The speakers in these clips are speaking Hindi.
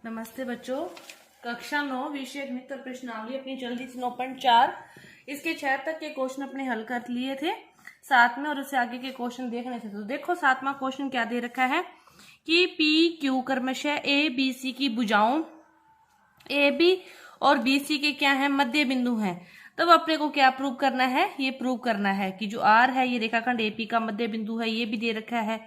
नमस्ते बच्चों। कक्षा 9 विषय गणित और प्रश्नावली अपनी जल्दी से 9.4 इसके 6 तक के क्वेश्चन अपने हल कर लिए थे साथ में, और उससे आगे के क्वेश्चन देखने थे। तो देखो 7वां क्वेश्चन क्या दे रखा है कि पी क्यू क्रमशः ए बी सी की भुजाओं ए बी और बी सी के क्या है, मध्य बिंदु हैं। तब अपने को क्या प्रूव करना है, ये प्रूव करना है कि जो आर है ये रेखाखंड एपी का मध्य बिंदु है। ये भी दे रखा है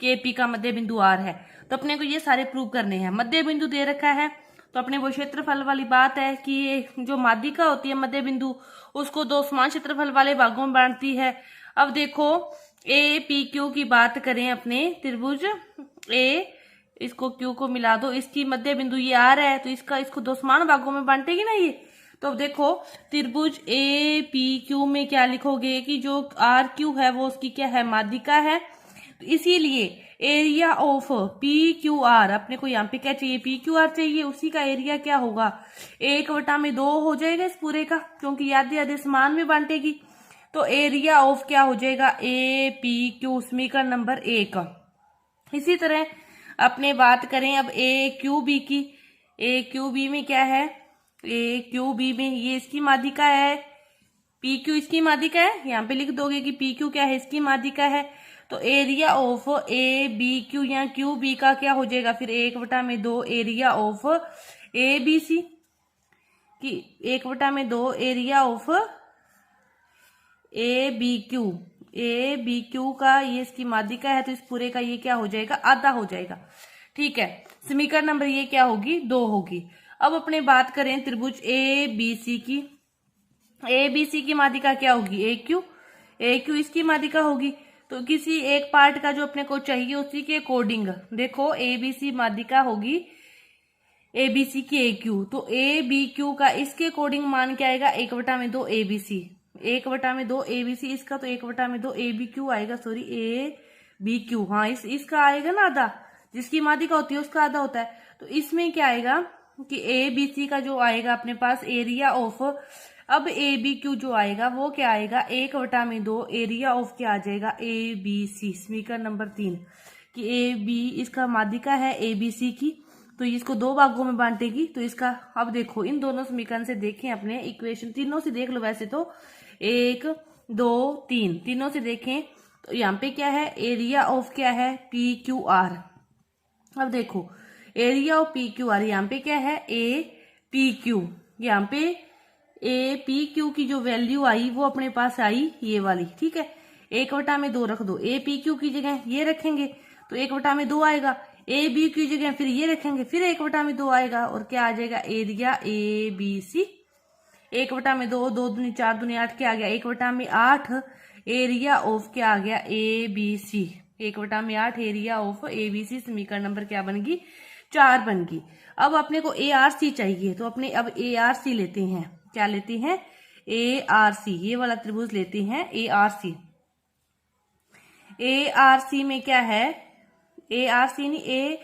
कि एपी का मध्य बिंदु आर है। तो अपने को ये सारे प्रूव करने हैं। मध्य बिंदु दे रखा है तो अपने वो क्षेत्रफल वाली बात है कि जो माध्यिका होती है मध्य बिंदु, उसको दो समान क्षेत्रफल वाले भागों में बांटती है। अब देखो ए पी क्यू की बात करें, अपने त्रिभुज ए, इसको क्यू को मिला दो, इसकी मध्य बिंदु ये आर है, तो इसको दो समान भागों में बांटेगी ना ये। तो अब देखो त्रिभुज ए पी क्यू में क्या लिखोगे कि जो आर क्यू है वो उसकी क्या है, माध्यिका है। तो इसीलिए area of P Q R, अपने को यहाँ पे क्या चाहिए, पी क्यू आर चाहिए, उसी का एरिया क्या होगा, 1/2 हो जाएगा इस पूरे का, क्योंकि आधे आधे समान में बांटेगी। तो एरिया ऑफ क्या हो जाएगा, ए पी क्यू, समीकरण नंबर 1। इसी तरह अपने बात करें अब ए क्यू बी की। ए क्यू बी में क्या है, ए क्यू बी में ये इसकी माध्यिका है, पी क्यू इसकी माध्यिका है। यहाँ पे लिख दोगे कि पी क्यू क्या है, इसकी माध्यिका है। तो area of A B Q या क्यू बी का क्या हो जाएगा फिर, 1/2 area of A B C की, 1/2 area of A B Q. A B Q का ये इसकी माध्यिका है, तो इस पूरे का ये क्या हो जाएगा, आधा हो जाएगा। ठीक है, समीकरण नंबर ये क्या होगी, 2 होगी। अब अपने बात करें त्रिभुज ए बी सी की। ए बी सी की माध्यिका क्या होगी, ए क्यू। ए क्यू इसकी माध्यिका होगी। तो किसी एक पार्ट का जो अपने को चाहिए उसी के अकॉर्डिंग देखो ए बी सी माध्यिका होगी ए बी सी की ए क्यू। तो ए बी क्यू का इसके अकॉर्डिंग मान क्या आएगा, 1/2 ए बी सी, 1/2 ए बी सी। इसका तो 1/2 ए बी क्यू आएगा, सॉरी ए बी क्यू, हाँ इसका आएगा ना आधा, जिसकी माध्यिका होती है उसका आधा होता है। तो इसमें क्या आएगा कि ए बी सी का जो आएगा अपने पास एरिया ऑफ, अब ए बी क्यू जो आएगा वो क्या आएगा, 1/2 एरिया ऑफ क्या आ जाएगा, ए बी सी, समीकरण नंबर 3 कि ए बी इसका माध्यिका है ए बी सी की, तो इसको 2 भागों में बांटेगी। तो इसका अब देखो इन दोनों समीकरण से देखें, अपने इक्वेशन तीनों से देख लो, वैसे तो 1 2 3 तीनों से देखें तो यहाँ पे क्या है, एरिया ऑफ क्या है, पी क्यू आर। अब देखो area of P Q R, यहाँ पे क्या है, ए पी क्यू, यहाँ पे ए पी क्यू की जो वैल्यू आई वो अपने पास आई ये वाली। ठीक है, 1/2 रख दो, ए पी क्यू की जगह ये रखेंगे तो 1/2 आएगा, ए बी की जगह फिर ये रखेंगे फिर 1/2 आएगा, और क्या आ जाएगा, एरिया ए बी सी। 1/2, 2 दूनी 4 दूनी 8 क्या आ गया, 1/8 एरिया ऑफ क्या आ गया, A B C. 1/8 area of A B C, समीकरण नंबर क्या बन गई, 4 बन गई। अब अपने को ए आर सी चाहिए, तो अपने अब ए आर सी लेते हैं। क्या लेते हैं, ए आर सी, ये वाला त्रिभुज लेते हैं ए आर सी। ए आर सी में क्या है, ए आर सी नहीं ए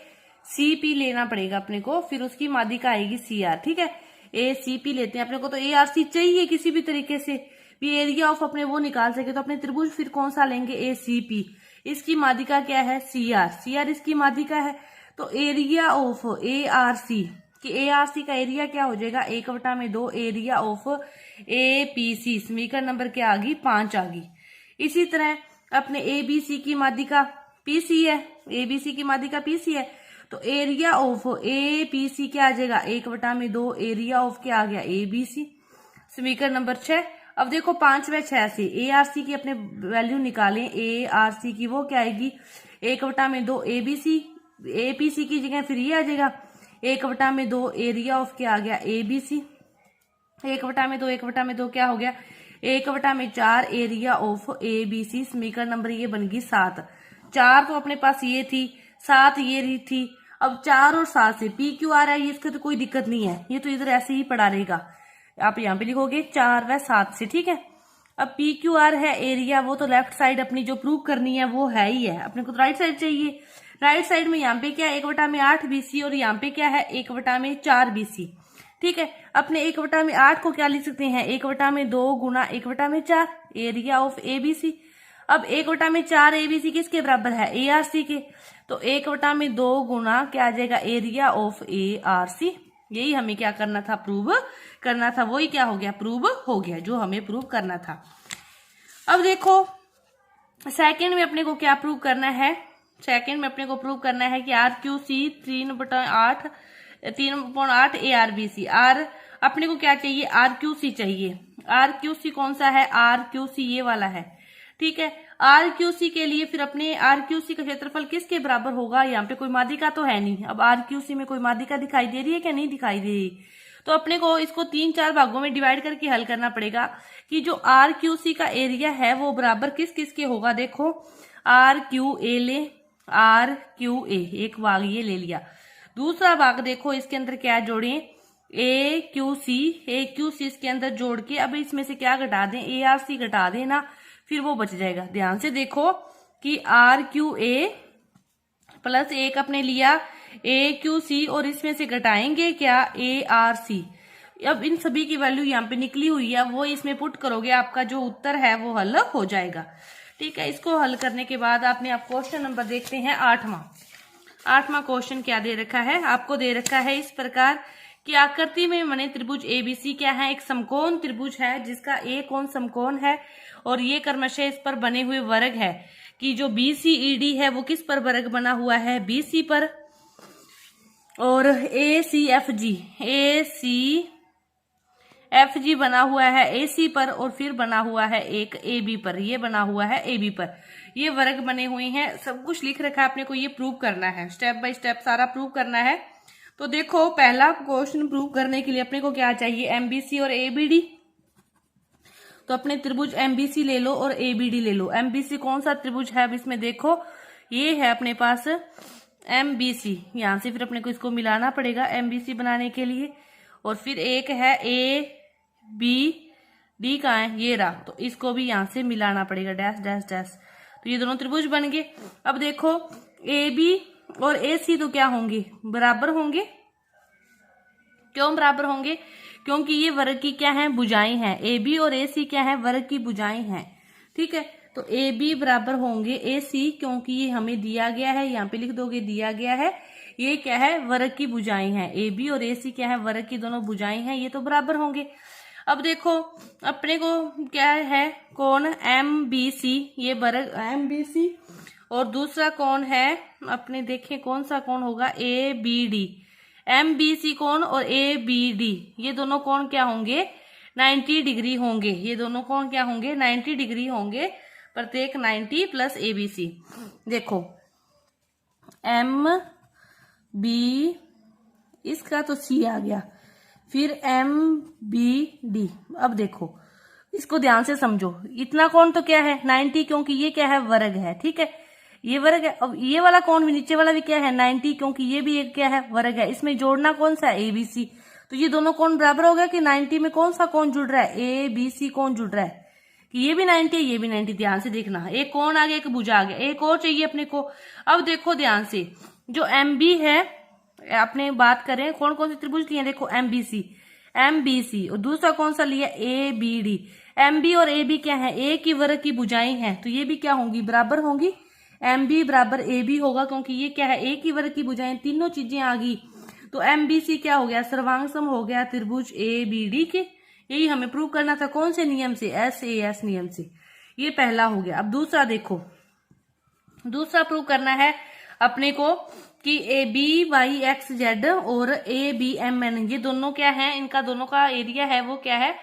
सी पी लेना पड़ेगा अपने को, फिर उसकी माध्यिका आएगी सी आर। ठीक है, ए सी पी लेते हैं अपने को, तो ए आर सी चाहिए किसी भी तरीके से भी एरिया ऑफ अपने वो निकाल सके। तो अपने त्रिभुज फिर कौन सा लेंगे, ए सी पी, इसकी माध्यिका क्या है, सी आर, सी आर इसकी माध्यिका है। तो area of A R C कि ए आर सी का एरिया क्या हो जाएगा, 1/2 area of A P C, समीकरण नंबर क्या आ गई, 5 आ गई। इसी तरह अपने ए बी सी की माध्यिका पी सी है, ए बी सी की माध्यिका पी सी है, तो area of A P C क्या आ जाएगा, 1/2 एरिया ऑफ क्या आ गया, ए बी सी, समीकरण नंबर 6। अब देखो 5 व 6 से ए आर सी की अपने वैल्यू निकालें, ए आर सी की वो क्या आएगी, 1/2 ए बी सी, ए पी सी की जगह फिर ये आ जाएगा 1/2 एरिया ऑफ क्या आ गया, ए बी सी। 1/2 क्या हो गया, 1/4 area of A B C, समीकरण नंबर ये बन गई 7। 4 तो अपने पास ये थी, 7 ये रही थी। अब 4 और 7 से पी क्यू आ रहा है, ये इसका तो कोई दिक्कत नहीं है, ये तो इधर ऐसे ही पड़ा रहेगा। आप यहाँ पे लिखोगे 4 व 7 से। ठीक है, अब पी क्यू आर है एरिया, वो तो लेफ्ट साइड अपनी जो प्रूव करनी है वो है ही है, अपने को तो राइट साइड चाहिए। राइट साइड में यहाँ पे क्या है, 1/8 बीसी, और यहाँ पे क्या है, 1/4 बीसी। ठीक है, अपने 1/8 को क्या लिख सकते हैं, 1/2 गुना 1/4 area of A B C. अब 1/4 ABC किसके बराबर है, ARC के। तो 1/2 गुना क्या आ जाएगा, एरिया ऑफ ARC। यही हमें क्या करना था, प्रूव करना था। वही क्या हो गया, प्रूव हो गया जो हमें प्रूव करना था। अब देखो सेकंड में अपने को क्या प्रूव करना है। सेकंड में अपने को प्रूव करना है कि RQC 3/8 ARBC। अपने को क्या चाहिए, RQC चाहिए। RQC कौन सा है, RQC ये वाला है, ठीक है। RQC के लिए फिर अपने RQC का क्षेत्रफल किसके बराबर होगा, यहाँ पे कोई माध्यिका तो है नहीं। अब RQC में कोई माध्यिका दिखाई दे रही है क्या, नहीं दिखाई दे रही। तो अपने को इसको 3-4 भागों में डिवाइड करके हल करना पड़ेगा कि जो RQC का एरिया है वो बराबर किस किस के होगा। देखो RQA ले, RQA एक भाग ये ले लिया। दूसरा भाग देखो इसके अंदर क्या जोड़े, AQC इसके अंदर जोड़ के अब इसमें से क्या घटा दें, ARC घटा देना, फिर वो बच जाएगा। ध्यान से देखो कि RQA प्लस एक अपने लिया AQC और इसमें से घटाएंगे क्या, ARC। अब इन सभी की वैल्यू यहाँ पे निकली हुई है, वो इसमें पुट करोगे, आपका जो उत्तर है वो हल हो जाएगा। ठीक है, इसको हल करने के बाद आपने आप क्वेश्चन नंबर देखते हैं 8वां क्वेश्चन क्या दे रखा है, आपको दे रखा है इस प्रकार कि आकृति में बने त्रिभुज ABC क्या है, एक समकोण त्रिभुज है जिसका एक कोण समकोण है और ये क्रमशः इस पर बने हुए वर्ग है कि जो BCED है वो किस पर वर्ग बना हुआ है, BC पर, और ACFG बना हुआ है AC पर, और फिर बना हुआ है एक AB पर, ये बना हुआ है AB पर। ये वर्ग बने हुए हैं, सब कुछ लिख रखा है, अपने को ये प्रूव करना है, स्टेप बाय स्टेप सारा प्रूव करना है। तो देखो पहला क्वेश्चन प्रूव करने के लिए अपने को क्या चाहिए, MBC और ABD। तो अपने त्रिभुज MBC ले लो और ABD ले लो। MBC कौन सा त्रिभुज है, अब इसमें देखो ये है अपने पास MBC, यहां से फिर अपने को इसको मिलाना पड़ेगा MBC बनाने के लिए। और फिर एक है ABD का है, ये रहा, तो इसको भी यहां से मिलाना पड़ेगा, डैश डैश डैश। तो ये दोनों त्रिभुज बन गए। अब देखो AB और AC तो क्या होंगे, बराबर होंगे। क्यों बराबर होंगे, क्योंकि ये वर्ग की क्या है, भुजाएं हैं। AB और AC क्या है, वर्ग की भुजाएं हैं। ठीक है, तो AB बराबर होंगे AC, क्योंकि ये हमें दिया गया है, यहाँ पे लिख दोगे दिया गया है, ये क्या है, वर्ग की भुजाएं हैं। AB और AC क्या है, वर्ग की दोनों भुजाएं हैं, ये तो बराबर होंगे। अब देखो अपने को क्या है, कोण MBC, ये वर्ग MBC, और दूसरा कोण है अपने देखें कौन सा कोण होगा, ABD। MBC कोण और ABD ये दोनों कोण क्या होंगे, 90 डिग्री होंगे। ये दोनों कोण क्या होंगे, 90 डिग्री होंगे, प्रत्येक 90 प्लस ABC। देखो MB इसका तो C आ गया, फिर MBD। अब देखो इसको ध्यान से समझो, इतना कोण तो क्या है 90, क्योंकि ये क्या है, वर्ग है। ठीक है, ये वर्ग है। अब ये वाला कोण भी, नीचे वाला भी क्या है 90, क्योंकि ये भी एक क्या है, वर्ग है। इसमें जोड़ना कौन सा है, ABC। तो ये दोनों कोण बराबर हो गया कि 90 में कौन सा कोण जुड़ रहा है, ABC कोण जुड़ रहा है, कि ये भी 90 है, ये भी 90। ध्यान से देखना, एक कोण आ गया, एक भुजा आ गया, एक और चाहिए अपने को। अब देखो ध्यान से, जो MB है, अपने बात करें कौन कौन से त्रिभुज लिए, देखो MBC और दूसरा कौन सा लिया, ABD। MB और AB क्या है, एक ही वर्ग की भुजाएं हैं, तो ये भी क्या होंगी, बराबर होंगी। MB बराबर AB होगा, क्योंकि ये क्या है, एक ही वर्ग की भुजाएं, तीनों चीजें आ गई। तो MBC क्या हो गया, सर्वांग हो गया त्रिभुज ABD के। यही हमें प्रूव करना था, कौन से नियम से, SAS नियम से। ये पहला हो गया। अब दूसरा देखो, दूसरा प्रूव करना है अपने को कि ABYXZ और ABMN ये दोनों क्या है, इनका दोनों का एरिया है वो क्या है,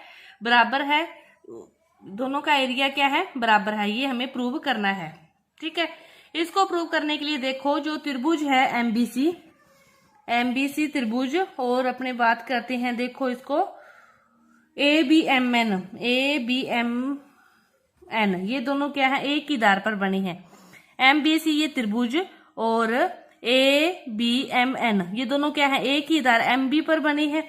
बराबर है। दोनों का एरिया क्या है, बराबर है, ये हमें प्रूव करना है। ठीक है, इसको प्रूव करने के लिए देखो जो त्रिभुज है MBC त्रिभुज, और अपने बात करते हैं, देखो इसको ABMN ये दोनों क्या है, एक ही धार पर बने हैं। MBC ये त्रिभुज और ABMN ये दोनों क्या है, एक ही धार MB पर बने हैं।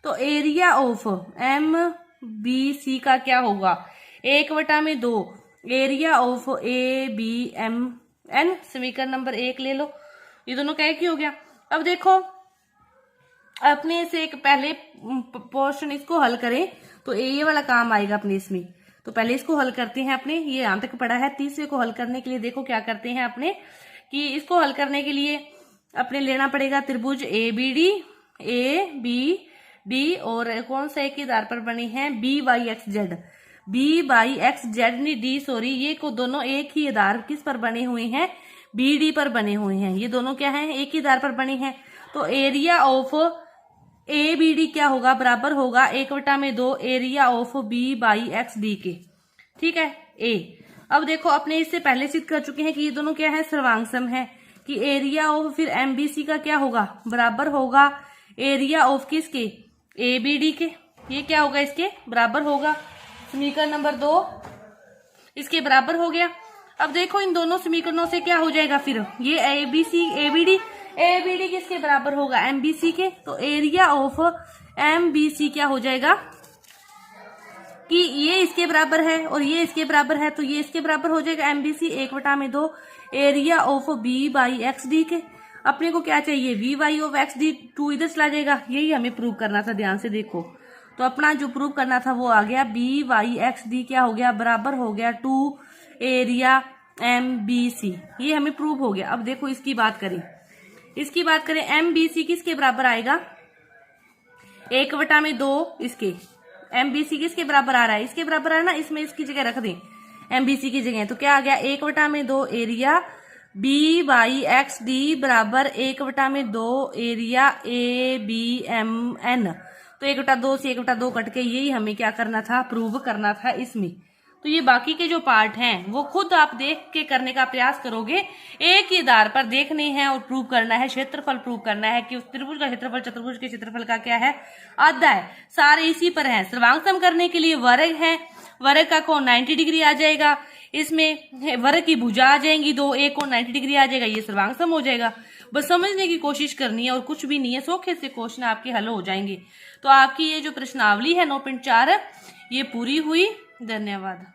तो एरिया ऑफ MBC का क्या होगा, 1/2 एरिया ऑफ ABMN। समीकरण नंबर 1 ले लो, ये दोनों का एक ही हो गया। अब देखो अपने से एक पहले पोर्शन इसको हल करें तो ये वाला काम आएगा अपने इसमें। तो पहले इसको हल करते हैं अपने, ये यहाँ तक पड़ा है। तीसरे को हल करने के लिए देखो क्या करते हैं अपने, कि इसको हल करने के लिए अपने लेना पड़ेगा त्रिभुज ए बी डी और कौन सा एक आधार पर बने हैं, बी वाई एक्स जेड नहीं डी सॉरी, ये को दोनों एक ही आधार किस पर बने हुए हैं, बी डी पर बने हुए हैं। ये दोनों क्या हैं, एक ही आधार पर बने हैं। तो area of A B D क्या होगा, बराबर होगा 1/2 area of B by X D के। ठीक है ए। अब देखो अपने इससे पहले सिद्ध कर चुके हैं कि ये दोनों क्या है, सर्वांगसम है, कि एरिया ऑफ फिर एमबीसी का क्या होगा, बराबर होगा एरिया ऑफ किसके, ए बी डी के। ये क्या होगा, इसके बराबर होगा। समीकरण नंबर 2 इसके बराबर हो गया। अब देखो इन दोनों समीकरणों से क्या हो जाएगा, फिर ये एबीसी एबीडी किसके बराबर होगा, एमबीसी के। तो एरिया ऑफ एमबीसी क्या हो जाएगा, कि ये इसके बराबर है और ये इसके बराबर है, तो ये इसके बराबर हो जाएगा MBC 1/2 area of B by X D के। अपने को क्या चाहिए, V Y of X D, 2 इधर चला जाएगा, यही हमें प्रूव करना था। ध्यान से देखो, तो अपना जो प्रूव करना था वो आ गया, बी वाई एक्स डी क्या हो गया, बराबर हो गया 2 एरिया एम बी सी। ये हमें प्रूव हो गया। अब देखो इसकी बात करें, एम बी सी किसके बराबर आएगा, 1/2 इसके। एम बी सी किसके बराबर आ रहा है, इसके बराबर आ रहा है ना, इसमें इसकी जगह रख दें एम बी सी की जगह, तो क्या आ गया 1/2 area B by X D बराबर 1/2 area A B M N. तो 1/2 से 1/2 कट के यही हमें क्या करना था, प्रूव करना था इसमें। तो ये बाकी के जो पार्ट हैं वो खुद आप देख के करने का प्रयास करोगे, एक ही आधार पर देखने हैं और प्रूव करना है, क्षेत्रफल प्रूव करना है कि उस त्रिभुज का क्षेत्रफल चतुर्भुज के क्षेत्रफल का क्या है, आधा है। सारे इसी पर हैं। सर्वांगसम करने के लिए वर्ग है, वर्ग का कोण 90 डिग्री आ जाएगा, इसमें वर्ग की भुजा आ जाएंगी 2, एक कोण 90 डिग्री आ जाएगा, ये सर्वांगसम हो जाएगा। बस समझने की कोशिश करनी है और कुछ भी नहीं है, सौखे से क्वेश्चन आपके हल हो जाएंगे। तो आपकी ये जो प्रश्नावली है 9.4 ये पूरी हुई। धन्यवाद।